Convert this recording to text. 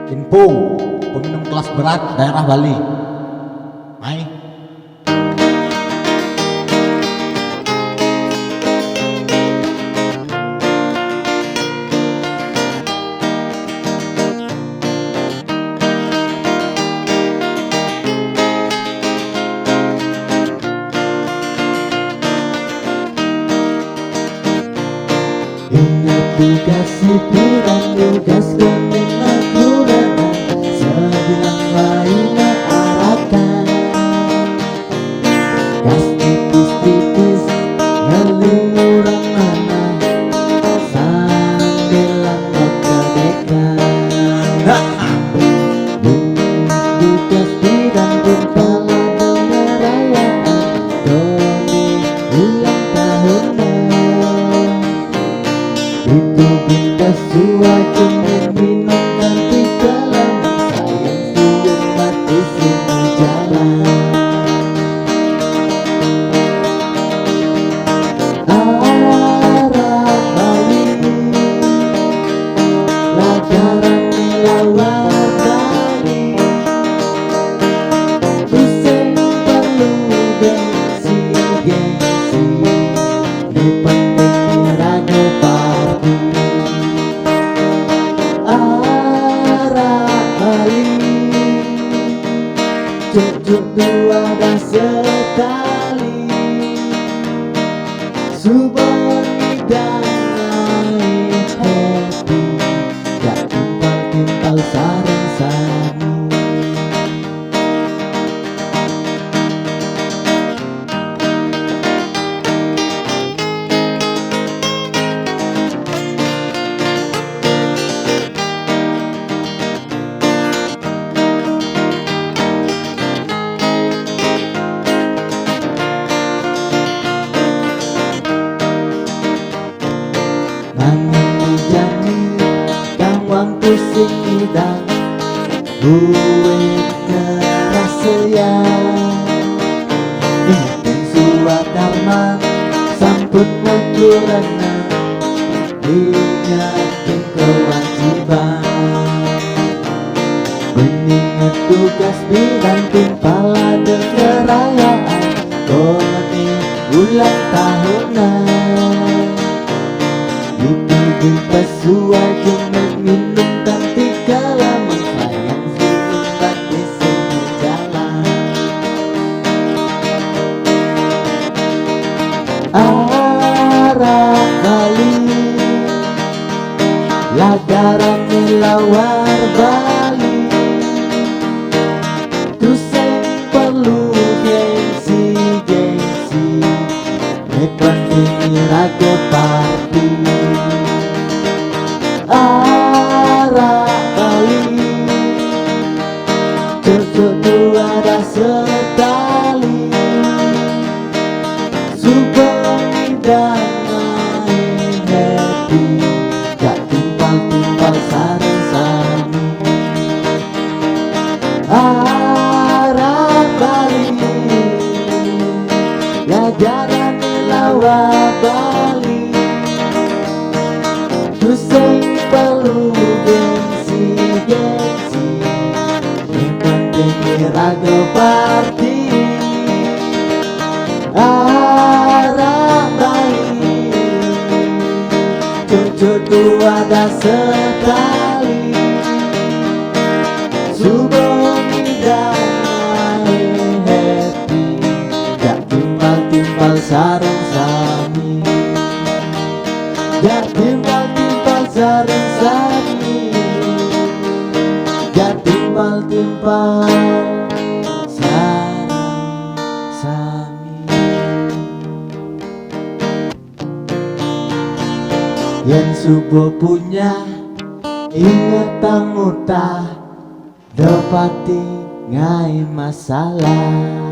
Info peminum kelas berat daerah Bali. Hai. Ingat tugas sipil dan tugas kementerian sebilang lainnya arahkan. Gas tipis-tipis ngelimuran mana sambilan kedekan. Tugas bidang kepala dengarayaan Doni ulang tahunnya. Itu benda suatu minum nanti dalam sayang siung mati semua jalan. Arah Bali Lagaran melawat Bali Pusing perlu gengsi Di penting ragu parti. Arah Bali Cucuk dua dan setali Subang dan lain happy Gak timpal-timpal sarang-sarang. Menjadi gangwang pusing hidang buat kerasayaan. Ingin suat darman samput maturana ingatin kewajiban. Mengingat tugas bidang timpala dengarayaan komedi ulang tahunan. Itu kita suaju meminumkan tiga lama sayang siumkan di semua jalan. Arah Bali Lagaran melawar Bali Tuseng perlu gengsi Nepenting raga parti. Arah Bali Cucuk dua dah setali Subang dan main happy Gak timpal-timpal sarang-sarang. Arah Bali Lagaran melawat Bali Tuseng perlu gengsi Yang penting raga parti. Arah Bali Cucuk dua dah setali Subang dan main happy Gak timpal-timpal sarang-sami. Gak timpal-timpal sarang-sami. Gak timpal-timpal sarang-sami. Yang subuh punya ingatan muta dapati ngai masalah.